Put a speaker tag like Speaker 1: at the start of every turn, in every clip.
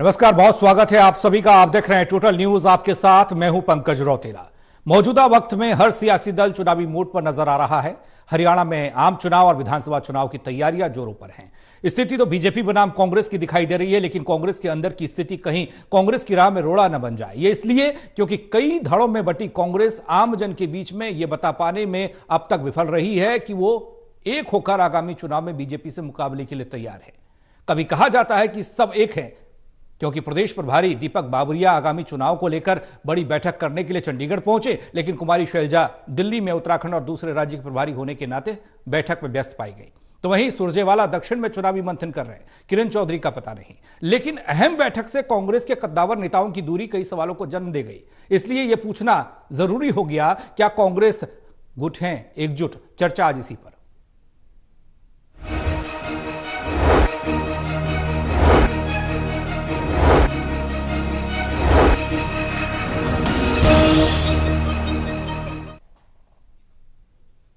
Speaker 1: नमस्कार, बहुत स्वागत है आप सभी का। आप देख रहे हैं टोटल न्यूज, आपके साथ मैं हूं पंकज रौतेला। मौजूदा वक्त में हर सियासी दल चुनावी मूड पर नजर आ रहा है। हरियाणा में आम चुनाव और विधानसभा चुनाव की तैयारियां जोरों पर हैं। स्थिति तो बीजेपी बनाम कांग्रेस की दिखाई दे रही है, लेकिन कांग्रेस के अंदर की स्थिति कहीं कांग्रेस की राह में रोड़ा न बन जाए। ये इसलिए क्योंकि कई धड़ों में बटी कांग्रेस आम जन के बीच में यह बता पाने में अब तक विफल रही है कि वो एक होकर आगामी चुनाव में बीजेपी से मुकाबले के लिए तैयार है। कभी कहा जाता है कि सब एक है, क्योंकि प्रदेश प्रभारी दीपक बाबरिया आगामी चुनाव को लेकर बड़ी बैठक करने के लिए चंडीगढ़ पहुंचे, लेकिन कुमारी शैलजा दिल्ली में उत्तराखंड और दूसरे राज्य के प्रभारी होने के नाते बैठक में व्यस्त पाई गई। तो वहीं सुरजेवाला दक्षिण में चुनावी मंथन कर रहे हैं, किरण चौधरी का पता नहीं। लेकिन अहम बैठक से कांग्रेस के कद्दावर नेताओं की दूरी कई सवालों को जन्म दे गई। इसलिए यह पूछना जरूरी हो गया, क्या कांग्रेस गुट है एकजुट? चर्चा आज इसी पर।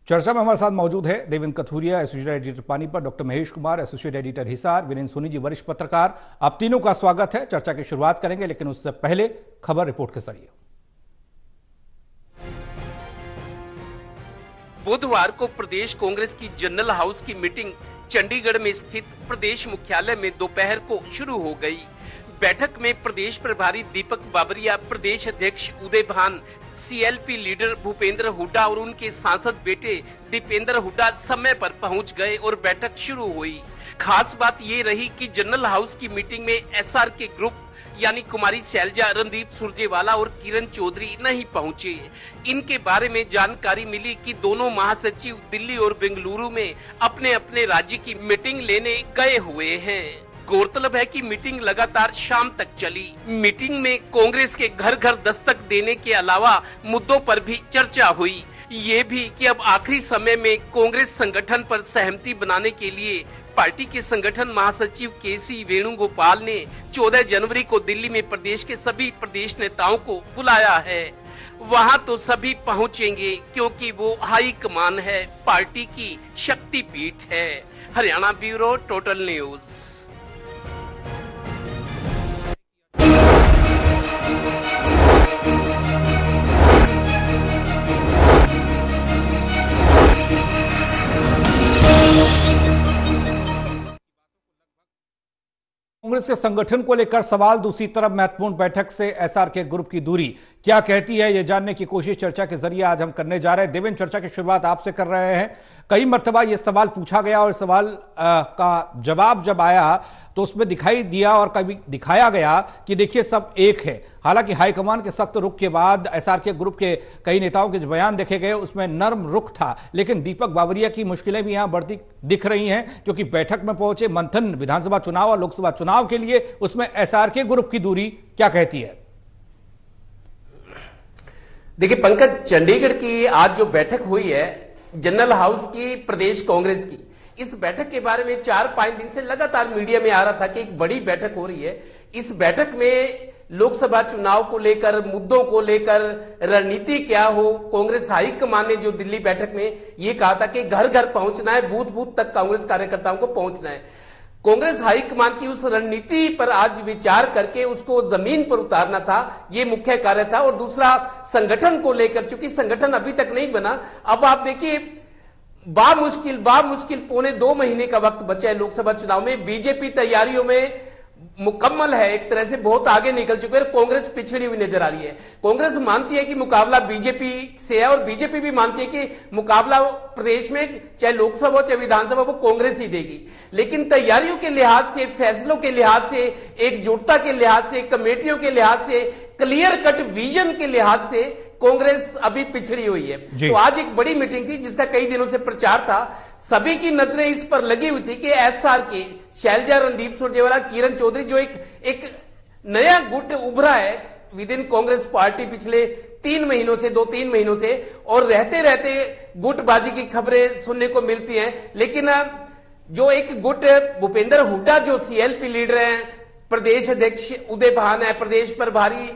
Speaker 1: चर्चा में हमारे साथ मौजूद है Devendra Kathuria, associated editor Panipat, doctor Mahesh Kumar, associated editor Hisar, Virendra Soni ji, वरिष्ठ पत्रकार। आप तीनों का स्वागत है। चर्चा की शुरुआत करेंगे, लेकिन उससे पहले खबर रिपोर्ट के जरिए।
Speaker 2: बुधवार को प्रदेश कांग्रेस की जनरल हाउस की मीटिंग चंडीगढ़ में स्थित प्रदेश मुख्यालय में दोपहर को शुरू हो गई। बैठक में प्रदेश प्रभारी दीपक बाबरिया, प्रदेश अध्यक्ष उदय भान, सीएलपी लीडर भूपेंद्र हुड्डा और उनके सांसद बेटे दीपेंद्र हुड्डा समय पर पहुंच गए और बैठक शुरू हुई। खास बात ये रही कि जनरल हाउस की मीटिंग में एसआर के ग्रुप यानी कुमारी शैलजा, रणदीप सुरजेवाला और किरण चौधरी नहीं पहुंचे। इनके बारे में जानकारी मिली कि दोनों महासचिव दिल्ली और बेंगलुरु में अपने अपने राज्य की मीटिंग लेने गए हुए हैं। गौरतलब है कि मीटिंग लगातार शाम तक चली। मीटिंग में कांग्रेस के घर घर दस्तक देने के अलावा मुद्दों पर भी चर्चा हुई। ये भी कि अब आखिरी समय में कांग्रेस संगठन पर सहमति बनाने के लिए पार्टी के संगठन महासचिव केसी वेणुगोपाल ने 14 जनवरी को दिल्ली में प्रदेश के सभी प्रदेश नेताओं को बुलाया है। वहां तो सभी पहुंचेंगे क्योंकि वो हाई कमान है, पार्टी की शक्तिपीठ है। Haryana bureau, total news.
Speaker 1: Congress के संगठन को लेकर सवाल। दूसरी तरफ महत्वपूर्ण बैठक से एसआर के ग्रुप की दूरी क्या कहती है, यह जानने की कोशिश चर्चा के जरिए आज हम करने जा रहे हैं। देवेंद्र, चर्चा की शुरुआत आपसे कर रहे हैं। कई मर्तबा यह सवाल पूछा गया और सवाल का जवाब जब आया तो उसमें दिखाई दिया और कभी दिखाया गया कि देखिए सब एक है। हालांकि हाईकमान के सख्त रुख के बाद एसआर के ग्रुप के कई नेताओं के जो बयान देखे गए उसमें नर्म रुख था, लेकिन दीपक बाबरिया की मुश्किलें भी यहां बढ़ती दिख रही हैं, क्योंकि बैठक में पहुंचे मंथन विधानसभा चुनाव और लोकसभा चुनाव के लिए, उसमें एसआर के ग्रुप की दूरी क्या कहती है?
Speaker 2: देखिए पंकज, चंडीगढ़ की आज जो बैठक हुई है जनरल हाउस की प्रदेश कांग्रेस की, इस बैठक के बारे में 4-5 दिन से लगातार मीडिया में आ रहा था कि एक बड़ी बैठक हो रही है। इस बैठक में लोकसभा चुनाव को लेकर, मुद्दों को लेकर रणनीति क्या हो, कांग्रेस हाईकमान ने जो दिल्ली बैठक में ये कहा था कि घर घर पहुंचना है, बूथ बूथ तक कांग्रेस कार्यकर्ताओं को पहुंचना है। कांग्रेस हाईकमान की उस रणनीति पर आज विचार करके उसको जमीन पर उतारना था, ये मुख्य कार्य था। और दूसरा, संगठन को लेकर, चूंकि संगठन अभी तक नहीं बना, अब आप देखिए बामुश्किल 1.25 महीने का वक्त बचा है लोकसभा चुनाव में। बीजेपी तैयारियों में मुकम्मल है, एक तरह से बहुत आगे निकल चुके हैं। कांग्रेस पिछड़ी हुई नजर आ रही है। कांग्रेस मानती है कि मुकाबला बीजेपी से है और बीजेपी भी मानती है कि मुकाबला प्रदेश में चाहे लोकसभा हो चाहे विधानसभा वो कांग्रेस ही देगी। लेकिन तैयारियों के लिहाज से, फैसलों के लिहाज से, एकजुटता के लिहाज से, कमेटियों के लिहाज से, क्लियर कट विजन के लिहाज से कांग्रेस अभी पिछड़ी हुई है। तो आज एक बड़ी मीटिंग थी जिसका कई दिनों से प्रचार था। सभी की नजरें इस पर लगी हुई थी कि एसआर के शैलजा, रणदीप सुरजेवाला, किरण चौधरी जो एक नया गुट उभरा है विद इन कांग्रेस पार्टी पिछले 2-3 महीनों से, और रहते रहते गुटबाजी की खबरें सुनने को मिलती हैं। लेकिन जो एक गुट भूपेंद्र हुड्डा जो सीएलपी लीडर हैं, प्रदेश अध्यक्ष उदय भान है, प्रदेश प्रभारी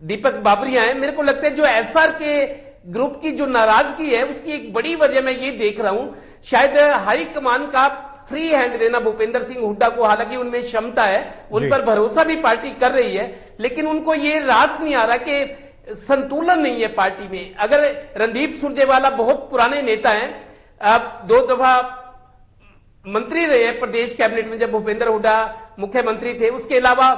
Speaker 2: दीपक बाबरिया है, मेरे को लगता है जो एसआर के ग्रुप की जो नाराजगी है उसकी एक बड़ी वजह मैं ये देख रहा हूं, शायद हाईकमान का फ्री हैंड देना भूपेंद्र सिंह हुड्डा को, हालांकि उनमें क्षमता है, उन पर भरोसा भी पार्टी कर रही है, लेकिन उनको ये रास नहीं आ रहा कि संतुलन नहीं है पार्टी में। अगर रणदीप सुरजेवाला बहुत पुराने नेता हैं, अब 2 दफा मंत्री रहे हैं प्रदेश कैबिनेट में जब भूपेंद्र हुड्डा मुख्यमंत्री थे, उसके अलावा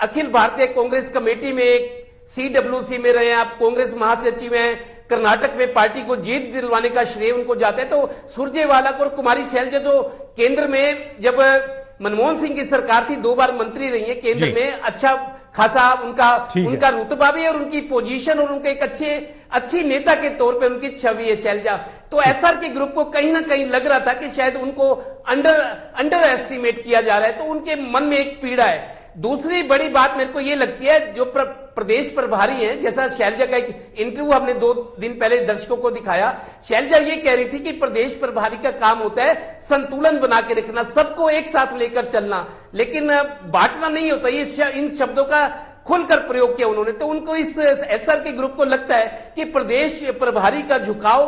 Speaker 2: अखिल भारतीय कांग्रेस कमेटी में एक CWC में रहे हैं, आप कांग्रेस महासचिव हैं, कर्नाटक में पार्टी को जीत दिलवाने का श्रेय उनको जाता है। तो सुरजेवाला को और कुमारी शैलजा तो केंद्र में जब मनमोहन सिंह की सरकार थी 2 बार मंत्री रही है केंद्र में, अच्छा खासा उनका रुतबा भी और उनकी पोजीशन और उनके एक अच्छी नेता के तौर पे उनकी छवि है शैलजा। तो एसआर के ग्रुप को कहीं ना कहीं लग रहा था कि शायद उनको अंडर एस्टिमेट किया जा रहा है, तो उनके मन में एक पीड़ा है। दूसरी बड़ी बात मेरे को यह लगती है, जो प्रदेश प्रभारी हैं, जैसा शैलजा का एक इंटरव्यू हमने 2 दिन पहले दर्शकों को दिखाया, शैलजा ये कह रही थी कि प्रदेश प्रभारी का काम होता है संतुलन बना के रखना, सबको एक साथ लेकर चलना, लेकिन बांटना नहीं होता। ये इन शब्दों का खुलकर प्रयोग किया उन्होंने। तो उनको इस एसआर के ग्रुप को लगता है कि प्रदेश प्रभारी का झुकाव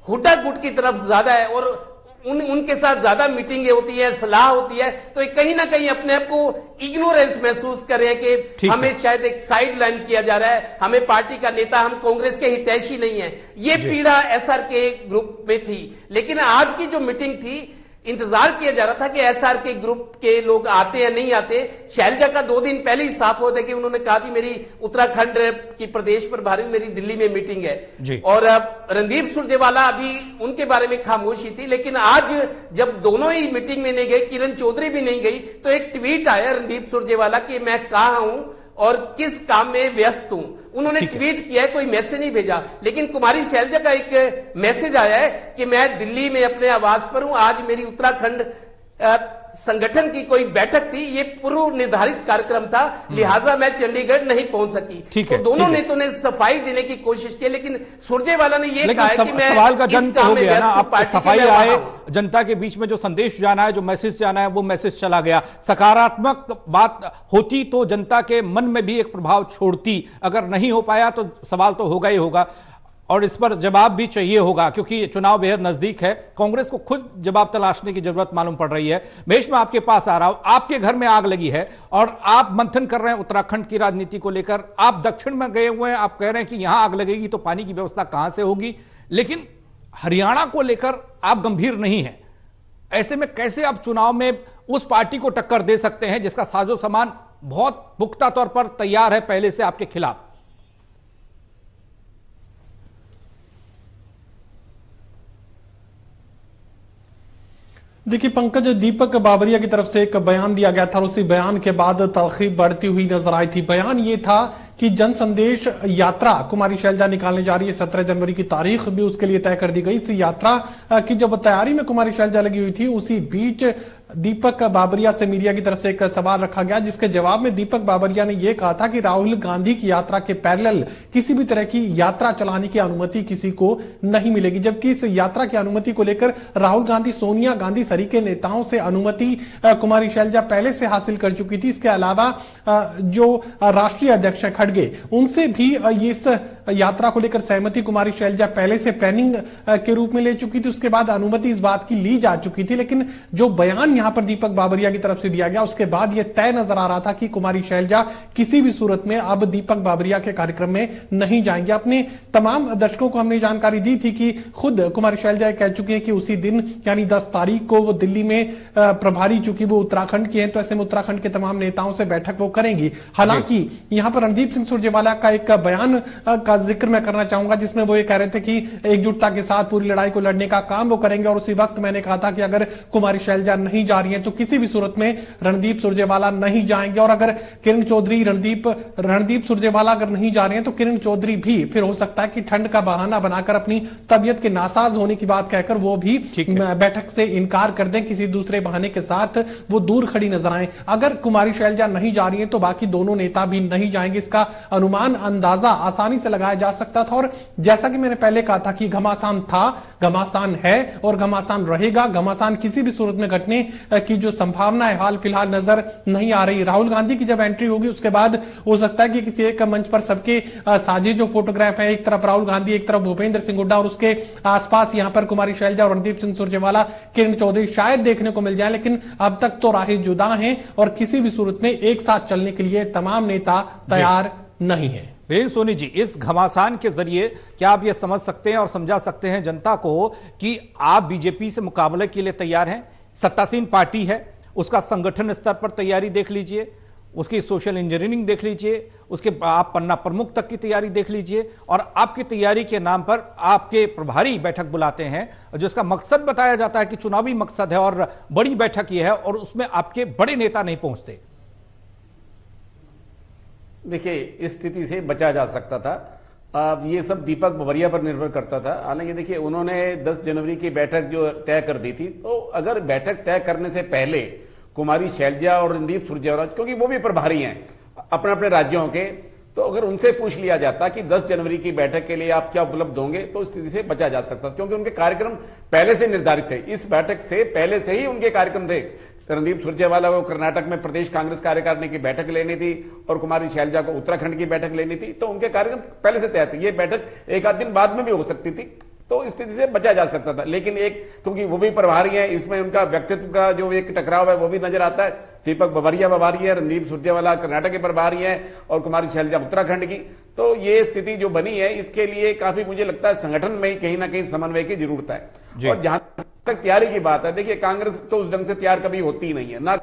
Speaker 2: हुड्डा गुट की तरफ ज्यादा है और उनके साथ ज्यादा मीटिंगें होती है, सलाह होती है, तो कहीं ना कहीं अपने आप को इग्नोरेंस महसूस कर रहे हैं कि हमें शायद एक साइड लाइन किया जा रहा है, हमें पार्टी का नेता, हम कांग्रेस के हितैषी नहीं है। ये पीड़ा एसआर के ग्रुप में थी। लेकिन आज की जो मीटिंग थी, इंतजार किया जा रहा था कि एसआर के ग्रुप के लोग आते या नहीं आते। शैलजा का 2 दिन पहले ही साफ हो था कि उन्होंने कहा जी मेरी उत्तराखंड की प्रदेश प्रभारी, मेरी दिल्ली में मीटिंग है, और रणदीप सुरजेवाला अभी उनके बारे में खामोशी थी। लेकिन आज जब दोनों ही मीटिंग में नहीं गए, किरण चौधरी भी नहीं गई, तो एक ट्वीट आया रणदीप सुरजेवाला कि मैं कहां हूं और किस काम में व्यस्त हूं। उन्होंने ट्वीट किया है, कोई मैसेज नहीं भेजा। लेकिन कुमारी शैलजा का एक मैसेज आया है कि मैं दिल्ली में अपने आवास पर हूं, आज मेरी उत्तराखंड संगठन की कोई बैठक थी, ये पूर्व निर्धारित कार्यक्रम था, लिहाजा मैं चंडीगढ़ नहीं पहुंच सकी। तो दोनों नेताओं ने सफाई देने की कोशिश की, लेकिन सुरजेवाला ने यह कहा कि मैं
Speaker 1: सवाल का जन्म तो हो गया ना, आप सफाई आए, जनता के बीच में जो संदेश जाना है, जो मैसेज जाना है, वो मैसेज चला गया। सकारात्मक बात होती तो जनता के मन में भी एक प्रभाव छोड़ती, अगर नहीं हो पाया तो सवाल तो होगा ही होगा और इस पर जवाब भी चाहिए होगा, क्योंकि चुनाव बेहद नजदीक है। कांग्रेस को खुद जवाब तलाशने की जरूरत मालूम पड़ रही है। महेश, मैं आपके पास आ रहा हूं। आपके घर में आग लगी है और आप मंथन कर रहे हैं उत्तराखंड की राजनीति को लेकर। आप दक्षिण में गए हुए हैं, आप कह रहे हैं कि यहां आग लगेगी तो पानी की व्यवस्था कहां से होगी, लेकिन हरियाणा को लेकर आप गंभीर नहीं है। ऐसे में कैसे आप चुनाव में उस पार्टी को टक्कर दे सकते हैं जिसका साजो सामान बहुत पुख्ता तौर पर तैयार है पहले से आपके खिलाफ?
Speaker 3: देखिए पंकज, दीपक बाबरिया की तरफ से एक बयान दिया गया था और उसी बयान के बाद तलखी बढ़ती हुई नजर आई थी। बयान ये था कि जन संदेश यात्रा कुमारी शैलजा निकालने जा रही है। 17 जनवरी की तारीख भी उसके लिए तय कर दी गई। इस यात्रा की जब तैयारी में कुमारी शैलजा लगी हुई थी, उसी बीच दीपक बाबरिया से मीडिया की तरफ से एक सवाल रखा गया, जिसके जवाब में दीपक बाबरिया ने यह कहा था कि राहुल गांधी की यात्रा के पैरेलल किसी भी तरह की यात्रा चलाने की अनुमति किसी को नहीं मिलेगी। जबकि इस यात्रा की अनुमति को लेकर राहुल गांधी, सोनिया गांधी सरीके नेताओं से अनुमति कुमारी शैलजा पहले से हासिल कर चुकी थी। इसके अलावा जो राष्ट्रीय अध्यक्ष खड़गे, उनसे भी इस यात्रा को लेकर सहमति कुमारी शैलजा पहले से प्लानिंग के रूप में ले चुकी थी। उसके बाद अनुमति इस बात की ली जा चुकी थी। लेकिन जो बयान यहां पर दीपक बाबरिया की तरफ से दिया गया, उसके बाद यह तय नजर आ रहा था कि कुमारी शैलजा किसी भी सूरत में अब दीपक बाबरिया के कार्यक्रम में नहीं जाएंगे। अपने तमाम दर्शकों को हमने जानकारी दी थी कि खुद कुमारी शैलजा कह चुकी है कि उसी दिन यानी 10 तारीख को वो दिल्ली में प्रभारी, चूंकि वो उत्तराखंड की है, तो ऐसे में उत्तराखंड के तमाम नेताओं से बैठक वो करेंगी। हालांकि यहां पर रणदीप सिंह सुरजेवाला का एक बयान का जिक्र मैं करना चाहूंगा, जिसमें वो ये कह रहे थे कि एकजुटता के साथ पूरी लड़ाई को लड़ने का काम वो करेंगे। और उसी वक्त मैंने कहा था कि अगर कुमारी शैलजा नहीं जा रही है तो किसी भी सूरत में रणदीप सुरजेवाला नहीं जाएंगे। और अगर किरण चौधरी, रणदीप सुरजेवाला अगर नहीं जा रहे हैं तो किरण चौधरी भी फिर हो सकता है कि ठंड का बहाना बनाकर अपनी तबियत के नासाज होने की बात कहकर वो भी बैठक से इनकार कर दें, किसी दूसरे बहाने के साथ वो दूर खड़ी नजर आए। अगर कुमारी शैलजा नहीं जा रही है तो बाकी दोनों नेता भी नहीं जाएंगे। इसका अनुमान, अंदाजा आसानी से लगा लगाया जा सकता था। और जैसा कि मैंने पहले कहा था कि घमासान था, घमासान है और घमासान रहेगा। घमासान किसी भी सूरत में घटने की जो संभावना है हाल फिलहाल नजर नहीं आ रही। राहुल गांधी की जब एंट्री होगी उसके बाद हो सकता है कि किसी एक मंच पर सबके साझे जो फोटोग्राफ है, एक तरफ राहुल गांधी, एक तरफ भूपेंद्र सिंह हुड्डा और उसके आसपास यहां पर कुमारी शैलजा और रणदीप सिंह सुरजेवाला, किरण चौधरी शायद देखने को मिल जाए। लेकिन अब तक तो राहें जुदा हैं और किसी भी सूरत में एक साथ चलने के लिए तमाम नेता तैयार नहीं है।
Speaker 1: वीरेंद्र सोनी जी, इस घमासान के जरिए क्या आप यह समझ सकते हैं और समझा सकते हैं जनता को कि आप बीजेपी से मुकाबले के लिए तैयार हैं? सत्तासीन पार्टी है, उसका संगठन स्तर पर तैयारी देख लीजिए, उसकी सोशल इंजीनियरिंग देख लीजिए, उसके आप पन्ना प्रमुख तक की तैयारी देख लीजिए, और आपकी तैयारी के नाम पर आपके प्रभारी बैठक बुलाते हैं जो इसका मकसद बताया जाता है कि चुनावी मकसद है और बड़ी बैठक यह है, और उसमें आपके बड़े नेता नहीं पहुंचते।
Speaker 4: देखिए, इस स्थिति से बचा जा सकता था। अब ये सब दीपक बावरिया पर निर्भर करता था। हालांकि देखिए, उन्होंने 10 जनवरी की बैठक जो तय कर दी थी, तो अगर बैठक तय करने से पहले कुमारी शैलजा और रणदीप सुरजेवाला, क्योंकि वो भी प्रभारी हैं अपने अपने राज्यों के, तो अगर उनसे पूछ लिया जाता कि 10 जनवरी की बैठक के लिए आप क्या उपलब्ध होंगे, तो स्थिति से बचा जा सकता, क्योंकि उनके कार्यक्रम पहले से निर्धारित थे। इस बैठक से पहले से ही उनके कार्यक्रम थे। रणदीप सुरजेवाला को कर्नाटक में प्रदेश कांग्रेस कार्यकारिणी की बैठक लेनी थी और कुमारी शैलजा को उत्तराखंड की बैठक लेनी थी, तो उनके कार्यक्रम पहले से तय थे। ये बैठक एक आध दिन बाद में भी हो सकती थी, तो इस स्थिति से बचा जा सकता था। लेकिन एक, क्योंकि वो भी प्रभारी है, इसमें उनका व्यक्तित्व का जो एक टकराव है वो भी नजर आता है। दीपक बावरिया प्रभारी है, रणदीप सुरजेवाला कर्नाटक के प्रभारी है और कुमारी शैलजा उत्तराखंड की। तो ये स्थिति जो बनी है, इसके लिए काफी मुझे लगता है संगठन में कहीं ना कहीं समन्वय की जरूरत है। और जहां तक तैयारी की बात है, देखिए कांग्रेस तो उस ढंग से तैयार कभी होती ही नहीं है, ना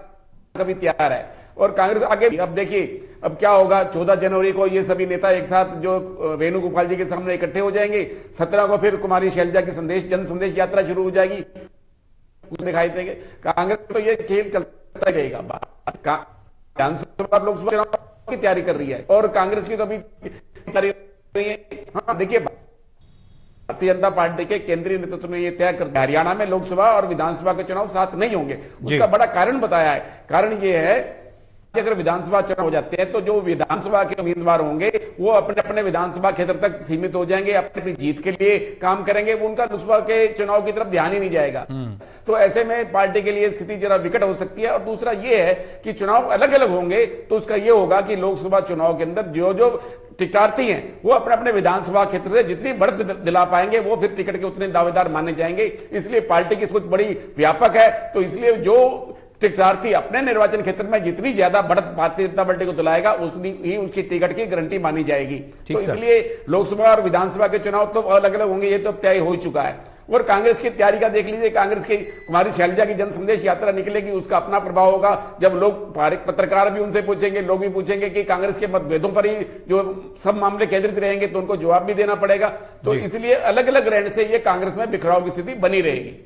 Speaker 4: कभी तैयार है। और कांग्रेस आगे भी, अब देखिए अब क्या होगा। 14 जनवरी को ये सभी नेता एक साथ जो वेणुगोपाल जी के सामने इकट्ठे हो जाएंगे। 17 को फिर कुमारी शैलजा की जन संदेश यात्रा शुरू हो जाएगी, उसमें दिखाई देंगे। कांग्रेस तो ये खेल चलता रहेगा। विधानसभा लोकसभा चुनाव की तैयारी कर रही है और कांग्रेस की तो अभी तैयारी कर रही है। हाँ देखिए, भारतीय जनता पार्टी के केंद्रीय नेतृत्व ने यह तय कर दिया हरियाणा में लोकसभा और विधानसभा के चुनाव साथ नहीं होंगे। उसका बड़ा कारण बताया है। कारण यह है, अगर विधानसभा चुनाव हो जाते हैं तो जो विधानसभा के उम्मीदवार होंगे वो अपने अपने विधानसभा क्षेत्र तक सीमित हो जाएंगे, अपनी जीत के लिए काम करेंगे, वो उनका लोकसभा के चुनाव की तरफ ध्यान ही नहीं जाएगा। तो ऐसे में पार्टी के लिए स्थिति जरा विकट हो सकती है। और दूसरा ये है कि चुनाव अलग अलग होंगे, तो उसका ये होगा कि लोकसभा चुनाव के अंदर जो जो टिकटार्थी हैं वो अपने अपने विधानसभा क्षेत्र से जितनी बढ़त दिला पाएंगे वो फिर टिकट के उतने दावेदार माने जाएंगे। इसलिए पार्टी की सोच बड़ी व्यापक है। तो इसलिए जो टिकटार्थी अपने निर्वाचन क्षेत्र में जितनी ज्यादा बढ़त भारतीय जनता पार्टी को दिलाएगा उतनी ही उसकी टिकट की गारंटी मानी जाएगी। तो इसलिए लोकसभा और विधानसभा के चुनाव तो अलग अलग होंगे, ये तो तय हो चुका है। और कांग्रेस की तैयारी का देख लीजिए, कांग्रेस की कुमारी शैलजा की जन संदेश यात्रा निकलेगी, उसका अपना प्रभाव होगा। जब लोग पत्रकार भी उनसे पूछेंगे, लोग भी पूछेंगे कि कांग्रेस के मतभेदों पर ही जो सब मामले केंद्रित रहेंगे, तो उनको जवाब भी देना पड़ेगा। तो इसलिए अलग अलग रहने से ये कांग्रेस में बिखराव की स्थिति बनी रहेगी।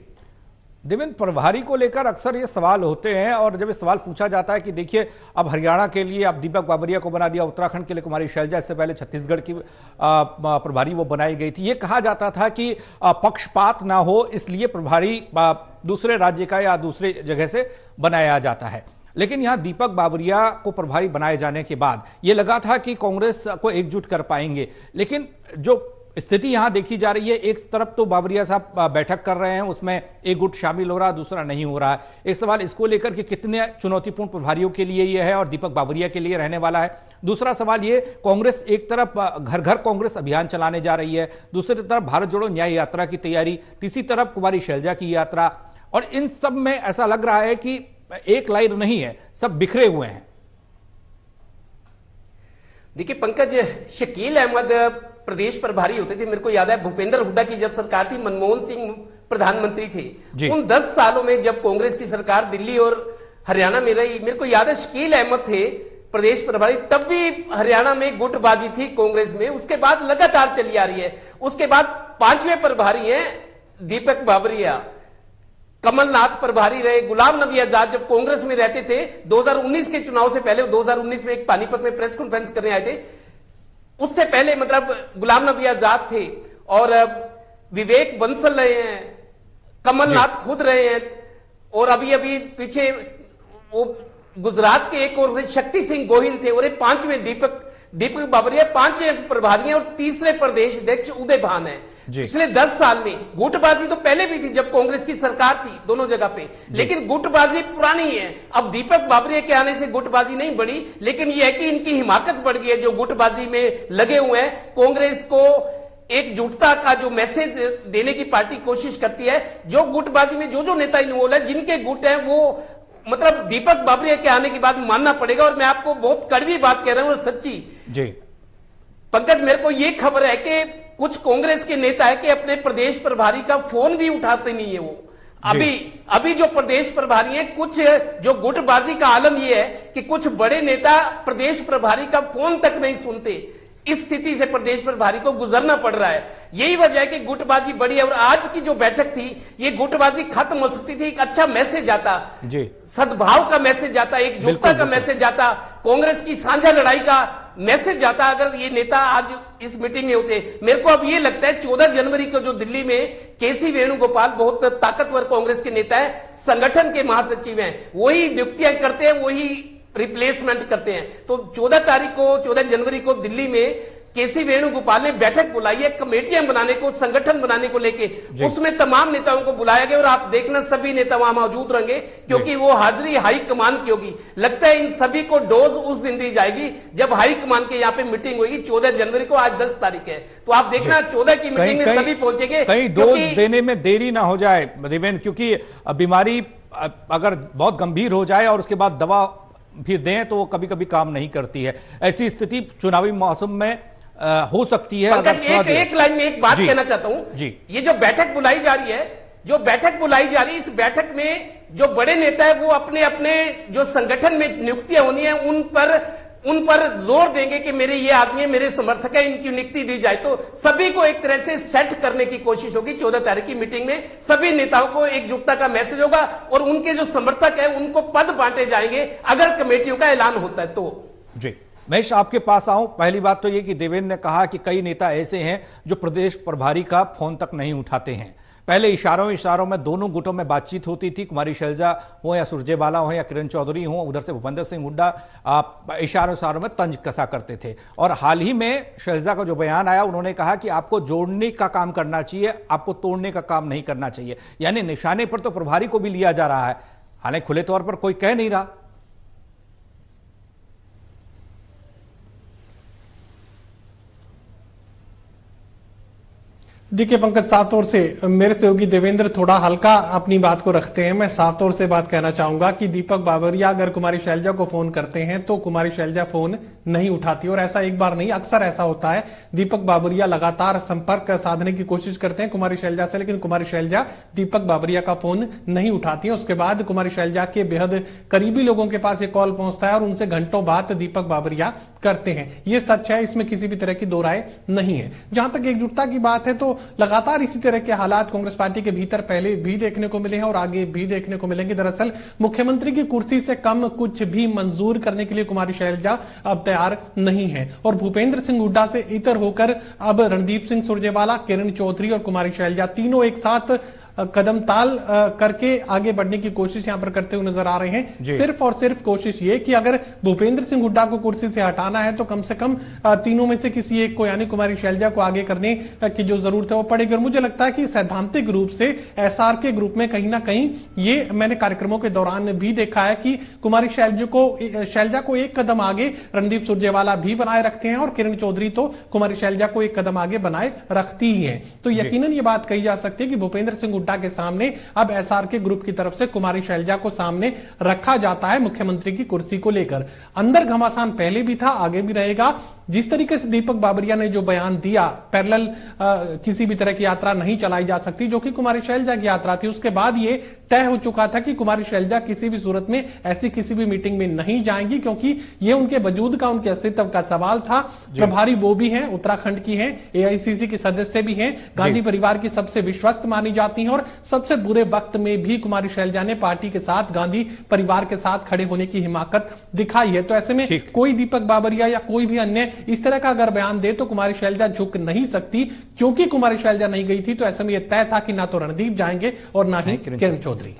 Speaker 1: देवेंद्र, प्रभारी को लेकर अक्सर ये सवाल होते हैं और जब ये सवाल पूछा जाता है कि देखिए अब हरियाणा के लिए अब दीपक बावरिया को बना दिया, उत्तराखंड के लिए कुमारी शैलजा, इससे पहले छत्तीसगढ़ की प्रभारी वो बनाई गई थी। ये कहा जाता था कि पक्षपात ना हो इसलिए प्रभारी दूसरे राज्य का या दूसरे जगह से बनाया जाता है। लेकिन यहां दीपक बावरिया को प्रभारी बनाए जाने के बाद ये लगा था कि कांग्रेस को एकजुट कर पाएंगे, लेकिन जो स्थिति यहां देखी जा रही है, एक तरफ तो बावरिया साहब बैठक कर रहे हैं, उसमें एक गुट शामिल हो रहा है, दूसरा नहीं हो रहा है। एक सवाल इसको लेकर कि कितने चुनौतीपूर्ण प्रभारियों के लिए यह है और दीपक बावरिया के लिए रहने वाला है। दूसरा सवाल ये, कांग्रेस एक तरफ घर घर कांग्रेस अभियान चलाने जा रही है, दूसरी तरफ भारत जोड़ो न्याय यात्रा की तैयारी, तीसरी तरफ कुमारी शैलजा की यात्रा, और इन सब में ऐसा लग रहा है कि एक लाइन नहीं है, सब बिखरे हुए हैं।
Speaker 2: देखिए पंकज, शकील अहमद प्रदेश प्रभारी होते थे। मेरे को याद है भूपेंद्र हुड्डा की जब सरकार थी, मनमोहन सिंह प्रधानमंत्री थे, उन 10 सालों में जब कांग्रेस की सरकार दिल्ली और हरियाणा में रही, मेरे को याद है शकील अहमद थे प्रदेश प्रभारी, तब भी हरियाणा में गुटबाजी थी कांग्रेस में। उसके बाद लगातार चली आ रही है। उसके बाद 5वें प्रभारी हैं दीपक बावरिया, कमलनाथ प्रभारी रहे, गुलाम नबी आजाद जब कांग्रेस में रहते थे 2019 के चुनाव से पहले, 2019 में एक पानीपत में प्रेस कॉन्फ्रेंस करने आए थे, उससे पहले मतलब गुलाम नबी आजाद थे और विवेक बंसल रहे हैं, कमलनाथ खुद रहे हैं, और अभी अभी पीछे वो गुजरात के एक और शक्ति सिंह गोहिल थे, और 5वें दीपक दीपक बाबरिया 5 प्रभारी हैं और तीसरे प्रदेश अध्यक्ष उदय भान है। पिछले 10 साल में गुटबाजी तो पहले भी थी जब कांग्रेस की सरकार थी दोनों जगह पे, लेकिन गुटबाजी पुरानी है। अब दीपक बाबरिया के आने से गुटबाजी नहीं बढ़ी, लेकिन यह है कि इनकी हिमाकत बढ़ गई है जो गुटबाजी में लगे हुए हैं। कांग्रेस को एकजुटता का जो मैसेज देने की पार्टी कोशिश करती है। जो गुटबाजी में जो नेता इन्वॉल्व है, जिनके गुट है, वो मतलब दीपक बाबरिया के आने के बाद मानना पड़ेगा। और मैं आपको बहुत कड़वी बात कह रहा हूं और सच्ची
Speaker 1: जी
Speaker 2: पंकज, मेरे को यह खबर है कि कुछ कांग्रेस के नेता है कि अपने प्रदेश प्रभारी का फोन भी उठाते नहीं है वो। अभी जो प्रदेश प्रभारी है, कुछ जो गुटबाजी का आलम यह है कि कुछ बड़े नेता प्रदेश प्रभारी का फोन तक नहीं सुनते। इस स्थिति से प्रदेश प्रभारी को गुजरना पड़ रहा है। यही वजह है कि गुटबाजी बढ़ी है। और आज की जो बैठक थी, ये गुटबाजी खत्म हो सकती थी। एक अच्छा मैसेज आता जी, सद्भाव का मैसेज आता, एकजुटता का मैसेज आता, कांग्रेस की साझा लड़ाई का मैसेज आता अगर ये नेता आज इस मीटिंग में होते। मेरे को अब ये लगता है 14 जनवरी को जो दिल्ली में केसी वेणुगोपाल बहुत ताकतवर कांग्रेस के नेता है, संगठन के महासचिव हैं, वही नियुक्तियां करते हैं, वही रिप्लेसमेंट करते हैं। तो 14 जनवरी को दिल्ली में केसी वेणुगोपाल ने बैठक बुलाई है कमेटियां बनाने को, संगठन बनाने को लेके। उसमें तमाम नेताओं को बुलाया गया और आप देखना सभी नेता वहां मौजूद रहेंगे, क्योंकि वो हाजिरी हाई कमान की होगी। लगता है इन सभी को डोज उस दिन दी जाएगी जब हाई कमान के यहाँ पे मीटिंग होगी 14 जनवरी को। आज 10 तारीख है, तो आप देखना 14 की मीटिंग में सभी पहुंचेंगे।
Speaker 1: कहीं डोज देने में देरी ना हो जाए देवेंद्र, क्योंकि बीमारी अगर बहुत गंभीर हो जाए और उसके बाद दवा भी दें तो वो कभी कभी काम नहीं करती है। ऐसी स्थिति चुनावी मौसम में हो सकती है।
Speaker 2: एक लाइन में एक बात कहना चाहता हूं जी, ये जो बैठक बुलाई जा रही है, इस बैठक में जो बड़े नेता है वो अपने अपने जो संगठन में नियुक्तियां होनी है उन पर जोर देंगे कि मेरे ये आदमी है, मेरे समर्थक है, इनकी नियुक्ति दी जाए। तो सभी को एक तरह से सेट करने की कोशिश होगी। 14 तारीख की मीटिंग में सभी नेताओं को एकजुटता का मैसेज होगा और उनके जो समर्थक है उनको पद बांटे जाएंगे अगर कमेटियों का ऐलान होता है तो।
Speaker 1: जी महेश, आपके पास आऊं। पहली बात तो ये कि देवेंद्र ने कहा कि कई नेता ऐसे हैं जो प्रदेश प्रभारी का फोन तक नहीं उठाते हैं। पहले इशारों में दोनों गुटों में बातचीत होती थी, कुमारी शैलजा हो या सुरजेवाला हो या किरण चौधरी हो, उधर से भूपेंद्र सिंह हुड्डा इशारों में तंज कसा करते थे। और हाल ही में शैलजा का जो बयान आया, उन्होंने कहा कि आपको जोड़ने का काम करना चाहिए, आपको तोड़ने का काम नहीं करना चाहिए। यानी निशाने पर तो प्रभारी को भी लिया जा रहा है, हालांकि खुले तौर पर कोई कह नहीं रहा।
Speaker 3: देखिए पंकज, साफ तौर से मेरे सहयोगी देवेंद्र थोड़ा हल्का अपनी बात को रखते हैं। मैं साफ तौर से बात कहना चाहूंगा कि दीपक बाबरिया अगर कुमारी शैलजा को फोन करते हैं तो कुमारी शैलजा फोन नहीं उठाती, और ऐसा एक बार नहीं अक्सर ऐसा होता है। दीपक बाबरिया लगातार संपर्क साधने की कोशिश करते हैं कुमारी शैलजा से, लेकिन कुमारी शैलजा दीपक बाबरिया का फोन नहीं उठाती है। उसके बाद कुमारी शैलजा के बेहद करीबी लोगों के पास एक कॉल पहुंचता है और उनसे घंटों बात दीपक बाबरिया करते हैं। ये सच है, इसमें किसी भी तरह की दो राय नहीं है। जहां तक एकजुटता की बात है तो लगातार इसी तरह के हालात कांग्रेस पार्टी के भीतर पहले भी देखने को मिले हैं और आगे भी देखने को मिलेंगे। दरअसल मुख्यमंत्री की कुर्सी से कम कुछ भी मंजूर करने के लिए कुमारी शैलजा अब तैयार नहीं है, और भूपेंद्र सिंह हुड्डा से इतर होकर अब रणदीप सिंह सुरजेवाला, किरण चौधरी और कुमारी शैलजा तीनों एक साथ कदम ताल करके आगे बढ़ने की कोशिश यहां पर करते हुए नजर आ रहे हैं। सिर्फ और सिर्फ कोशिश ये कि अगर भूपेंद्र सिंह हुड्डा को कुर्सी से हटाना है तो कम से कम तीनों में से किसी एक को, यानी कुमारी शैलजा को आगे करने की जो जरूरत है वो पड़ेगी। और मुझे लगता है कि सैद्धांतिक रूप से एसआर के ग्रुप में कहीं ना कहीं ये मैंने कार्यक्रमों के दौरान भी देखा है कि कुमारी शैलजा को एक कदम आगे रणदीप सुरजेवाला भी बनाए रखते हैं और किरण चौधरी तो कुमारी शैलजा को एक कदम आगे बनाए रखती ही है। तो यकीनन ये बात कही जा सकती है कि भूपेंद्र सिंह के सामने अब एसआर के ग्रुप की तरफ से कुमारी शैलजा को सामने रखा जाता है मुख्यमंत्री की कुर्सी को लेकर। अंदर घमासान पहले भी था, आगे भी रहेगा। जिस तरीके से दीपक बाबरिया ने जो बयान दिया, पैरेलल किसी भी तरह की यात्रा नहीं चलाई जा सकती, जो कि कुमारी शैलजा की यात्रा थी, उसके बाद ये तय हो चुका था कि कुमारी शैलजा किसी भी सूरत में ऐसी किसी भी मीटिंग में नहीं जाएंगी, क्योंकि ये उनके वजूद का, उनके अस्तित्व का सवाल था। प्रभारी वो भी हैं, उत्तराखंड की हैं, एआईसीसी की सदस्य भी हैं, गांधी परिवार की सबसे विश्वस्त मानी जाती हैं और सबसे बुरे वक्त में भी कुमारी शैलजा ने पार्टी के साथ, गांधी परिवार के साथ खड़े होने की हिमाकत दिखाई है। तो ऐसे में कोई दीपक बाबरिया या कोई भी अन्य इस तरह का अगर बयान दे तो कुमारी शैलजा झुक नहीं सकती, क्योंकि कुमारी शैलजा नहीं गई थी तो ऐसे में यह तय था कि ना तो रणदीप जाएंगे और ना ही किरण चौधरी।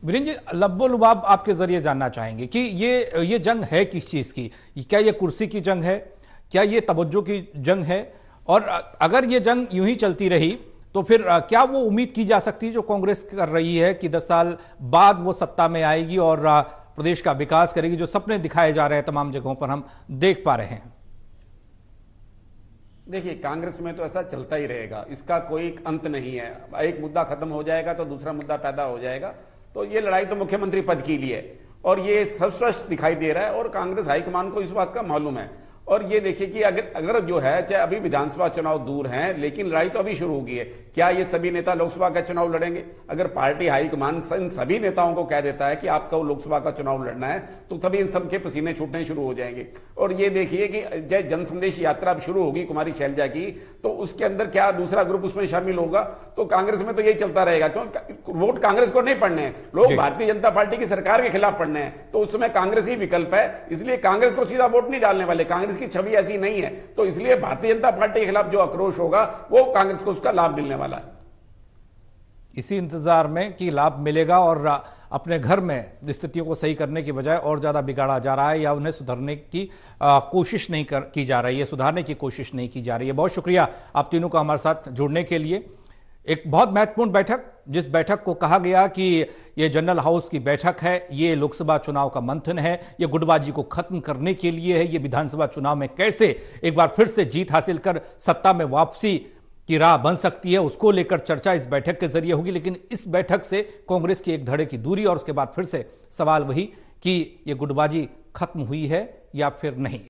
Speaker 1: वीरेंद्र जी, लब्बो लुबाब आपके जरिए जानना चाहेंगे कि ये जंग है किस चीज की? क्या ये कुर्सी की जंग है? क्या ये तवज्जो की जंग है? और अगर ये जंग यूं ही चलती रही तो फिर क्या वो उम्मीद की जा सकती है जो कांग्रेस कर रही है कि 10 साल बाद वो सत्ता में आएगी और प्रदेश का विकास करेगी, जो सपने दिखाए जा रहे हैं तमाम जगहों पर हम देख पा रहे हैं?
Speaker 4: देखिए, कांग्रेस में तो ऐसा चलता ही रहेगा, इसका कोई अंत नहीं है। एक मुद्दा खत्म हो जाएगा तो दूसरा मुद्दा पैदा हो जाएगा। तो ये लड़ाई तो मुख्यमंत्री पद की लिए है और ये स्पष्ट दिखाई दे रहा है और कांग्रेस हाईकमान को इस बात का मालूम है। और ये देखिए कि अगर जो है, चाहे अभी विधानसभा चुनाव दूर हैं, लेकिन लड़ाई तो अभी शुरू होगी है। क्या ये सभी नेता लोकसभा का चुनाव लड़ेंगे? अगर पार्टी हाईकमान इन सभी नेताओं को कह देता है कि आपको लोकसभा का चुनाव लड़ना है, तो तभी इन सबके पसीने छूटने शुरू हो जाएंगे। और ये देखिए कि जब जन संदेश यात्रा अब शुरू होगी कुमारी शैलजा की, तो उसके अंदर क्या दूसरा ग्रुप उसमें शामिल होगा? तो कांग्रेस में तो यही चलता रहेगा, क्योंकि वोट कांग्रेस को नहीं पड़ने हैं, लोग भारतीय जनता पार्टी की सरकार के खिलाफ पड़ने हैं। तो उस समय कांग्रेस ही विकल्प है, इसलिए कांग्रेस को सीधा वोट नहीं डालने वाले। कांग्रेस की छवि ऐसी नहीं है, तो इसलिए भारतीय जनता पार्टी के खिलाफ जो आक्रोश होगा वो कांग्रेस को उसका लाभ मिलने वाला है।
Speaker 1: इसी इंतजार में कि लाभ मिलेगा और अपने घर में स्थितियों को सही करने की बजाय और ज्यादा बिगाड़ा जा रहा है या उन्हें सुधारने की कोशिश नहीं की जा रही है, सुधारने की कोशिश नहीं की जा रही है। बहुत शुक्रिया आप तीनों का हमारे साथ जुड़ने के लिए। एक बहुत महत्वपूर्ण बैठक, जिस बैठक को कहा गया कि ये जनरल हाउस की बैठक है, ये लोकसभा चुनाव का मंथन है, ये गुटबाजी को खत्म करने के लिए है, ये विधानसभा चुनाव में कैसे एक बार फिर से जीत हासिल कर सत्ता में वापसी की राह बन सकती है, उसको लेकर चर्चा इस बैठक के जरिए होगी। लेकिन इस बैठक से कांग्रेस की एक धड़े की दूरी और उसके बाद फिर से सवाल वही कि ये गुटबाजी खत्म हुई है या फिर नहीं।